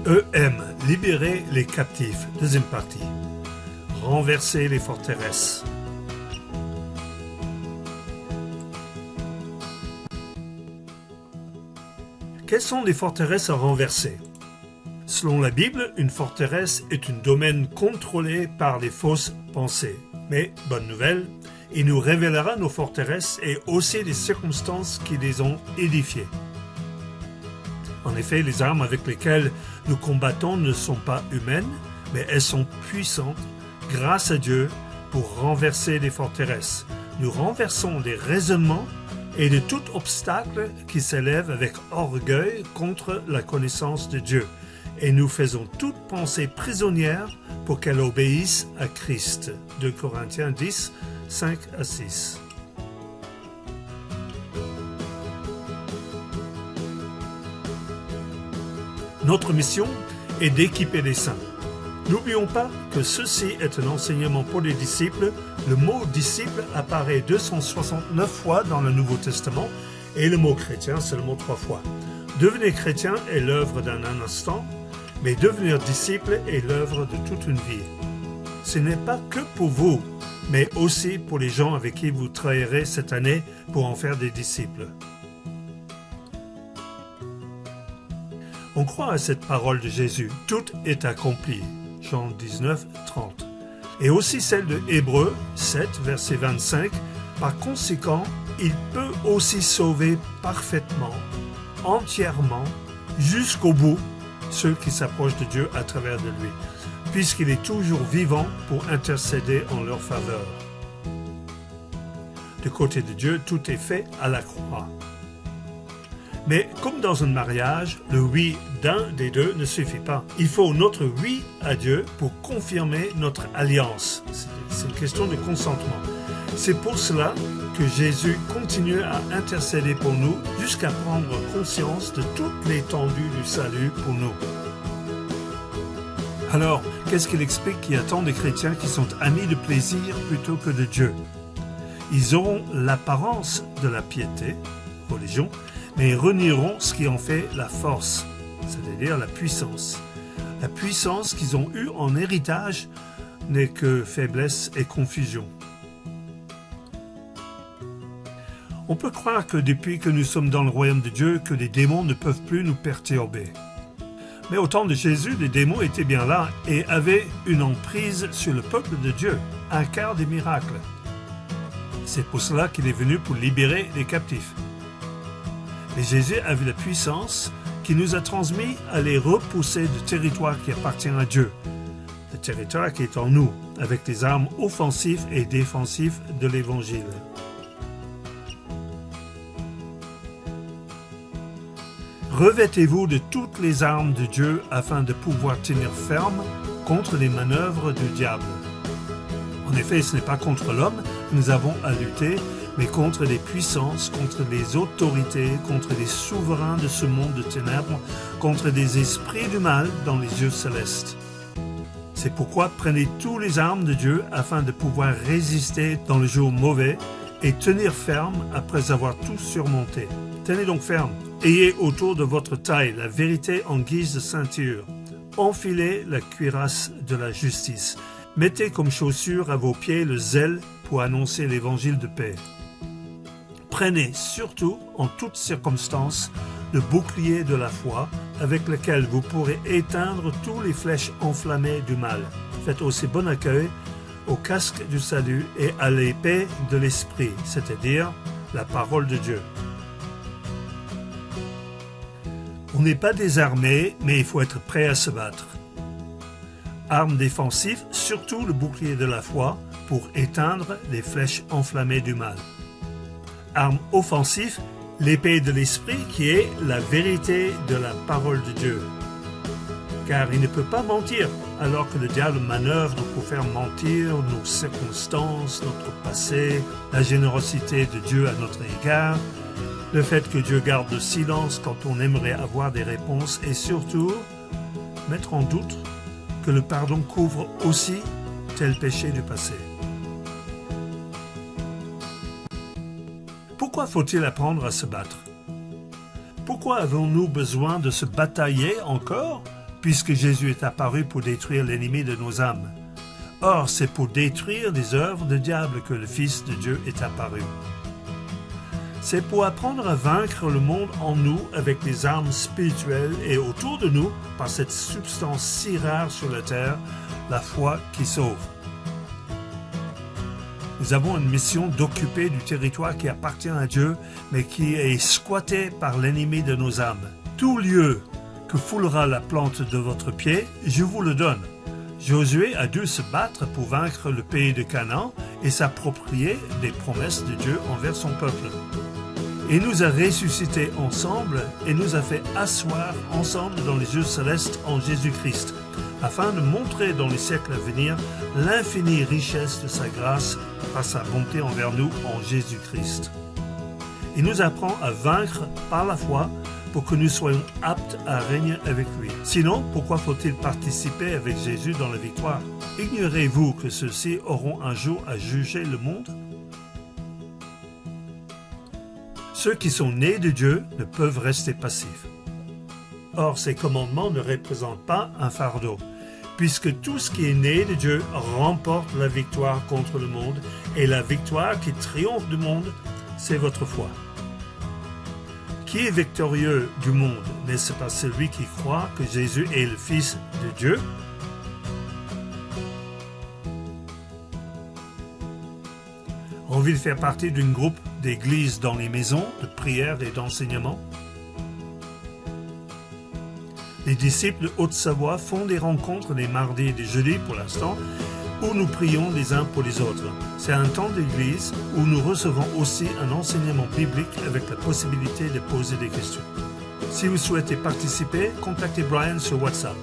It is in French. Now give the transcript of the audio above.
EM, libérer les captifs. Deuxième partie. Renverser les forteresses. Quelles sont les forteresses à renverser? Selon la Bible, une forteresse est un domaine contrôlé par les fausses pensées. Mais, bonne nouvelle, il nous révélera nos forteresses et aussi les circonstances qui les ont édifiées. En effet, les armes avec lesquelles nous combattons ne sont pas humaines, mais elles sont puissantes, grâce à Dieu, pour renverser les forteresses. Nous renversons des raisonnements et de tout obstacle qui s'élève avec orgueil contre la connaissance de Dieu. Et nous faisons toute pensée prisonnière pour qu'elle obéisse à Christ. 2 Corinthiens 10, 5 à 6. Notre mission est d'équiper les saints. N'oublions pas que ceci est un enseignement pour les disciples. Le mot « disciple » apparaît 269 fois dans le Nouveau Testament et le mot « chrétien » seulement 3 fois. Devenir chrétien est l'œuvre d'un instant, mais devenir disciple est l'œuvre de toute une vie. Ce n'est pas que pour vous, mais aussi pour les gens avec qui vous travaillerez cette année pour en faire des disciples. On croit à cette parole de Jésus, tout est accompli, Jean 19, 30. Et aussi celle de Hébreux 7, verset 25, par conséquent, il peut aussi sauver parfaitement, entièrement, jusqu'au bout, ceux qui s'approchent de Dieu à travers de lui, puisqu'il est toujours vivant pour intercéder en leur faveur. Du côté de Dieu, tout est fait à la croix. Mais comme dans un mariage, le oui d'un des deux ne suffit pas. Il faut notre oui à Dieu pour confirmer notre alliance. C'est une question de consentement. C'est pour cela que Jésus continue à intercéder pour nous jusqu'à prendre conscience de toute l'étendue du salut pour nous. Alors, qu'est-ce qu'il explique qui attend des chrétiens qui sont amis de plaisir plutôt que de Dieu? Ils auront l'apparence de la piété, religion, mais ils renieront ce qui en fait la force, c'est-à-dire la puissance. La puissance qu'ils ont eue en héritage n'est que faiblesse et confusion. On peut croire que depuis que nous sommes dans le royaume de Dieu, que les démons ne peuvent plus nous perturber. Mais au temps de Jésus, les démons étaient bien là et avaient une emprise sur le peuple de Dieu, un quart des miracles. C'est pour cela qu'il est venu pour libérer les captifs. Mais Jésus avait la puissance qui nous a transmis à les repousser du territoire qui appartient à Dieu, le territoire qui est en nous, avec les armes offensives et défensives de l'Évangile. Revêtez-vous de toutes les armes de Dieu afin de pouvoir tenir ferme contre les manœuvres du diable. En effet, ce n'est pas contre l'homme que nous avons à lutter, mais contre les puissances, contre les autorités, contre les souverains de ce monde de ténèbres, contre des esprits du mal dans les lieux célestes. C'est pourquoi prenez tous les armes de Dieu afin de pouvoir résister dans le jour mauvais et tenir ferme après avoir tout surmonté. Tenez donc ferme. Ayez autour de votre taille la vérité en guise de ceinture. Enfilez la cuirasse de la justice. Mettez comme chaussure à vos pieds le zèle pour annoncer l'évangile de paix. Prenez surtout, en toutes circonstances, le bouclier de la foi avec lequel vous pourrez éteindre toutes les flèches enflammées du mal. Faites aussi bon accueil au casque du salut et à l'épée de l'esprit, c'est-à-dire la parole de Dieu. On n'est pas désarmé, mais il faut être prêt à se battre. Arme défensive, surtout le bouclier de la foi pour éteindre les flèches enflammées du mal. Arme offensive, l'épée de l'esprit qui est la vérité de la parole de Dieu. Car il ne peut pas mentir, alors que le diable manœuvre pour faire mentir nos circonstances, notre passé, la générosité de Dieu à notre égard, le fait que Dieu garde le silence quand on aimerait avoir des réponses et surtout mettre en doute que le pardon couvre aussi tel péché du passé. Pourquoi faut-il apprendre à se battre? Pourquoi avons-nous besoin de se batailler encore puisque Jésus est apparu pour détruire l'ennemi de nos âmes. Or, c'est pour détruire les œuvres du diable que le Fils de Dieu est apparu. C'est pour apprendre à vaincre le monde en nous avec des armes spirituelles et autour de nous par cette substance si rare sur la terre, la foi qui sauve. Nous avons une mission d'occuper du territoire qui appartient à Dieu, mais qui est squatté par l'ennemi de nos âmes. Tout lieu que foulera la plante de votre pied, je vous le donne. Josué a dû se battre pour vaincre le pays de Canaan et s'approprier des promesses de Dieu envers son peuple. Il nous a ressuscités ensemble et nous a fait asseoir ensemble dans les lieux célestes en Jésus-Christ, afin de montrer dans les siècles à venir l'infinie richesse de sa grâce par sa bonté envers nous en Jésus-Christ. Il nous apprend à vaincre par la foi pour que nous soyons aptes à régner avec lui. Sinon, pourquoi faut-il participer avec Jésus dans la victoire? Ignorez-vous que ceux-ci auront un jour à juger le monde? Ceux qui sont nés de Dieu ne peuvent rester passifs. Or, ces commandements ne représentent pas un fardeau, puisque tout ce qui est né de Dieu remporte la victoire contre le monde, et la victoire qui triomphe du monde, c'est votre foi. Qui est victorieux du monde? N'est-ce pas celui qui croit que Jésus est le Fils de Dieu? Envie de faire partie d'un groupe d'églises dans les maisons de prière et d'enseignement? Les disciples de Haute-Savoie font des rencontres les mardis et les jeudis pour l'instant, où nous prions les uns pour les autres. C'est un temps d'église où nous recevons aussi un enseignement biblique avec la possibilité de poser des questions. Si vous souhaitez participer, contactez Brian sur WhatsApp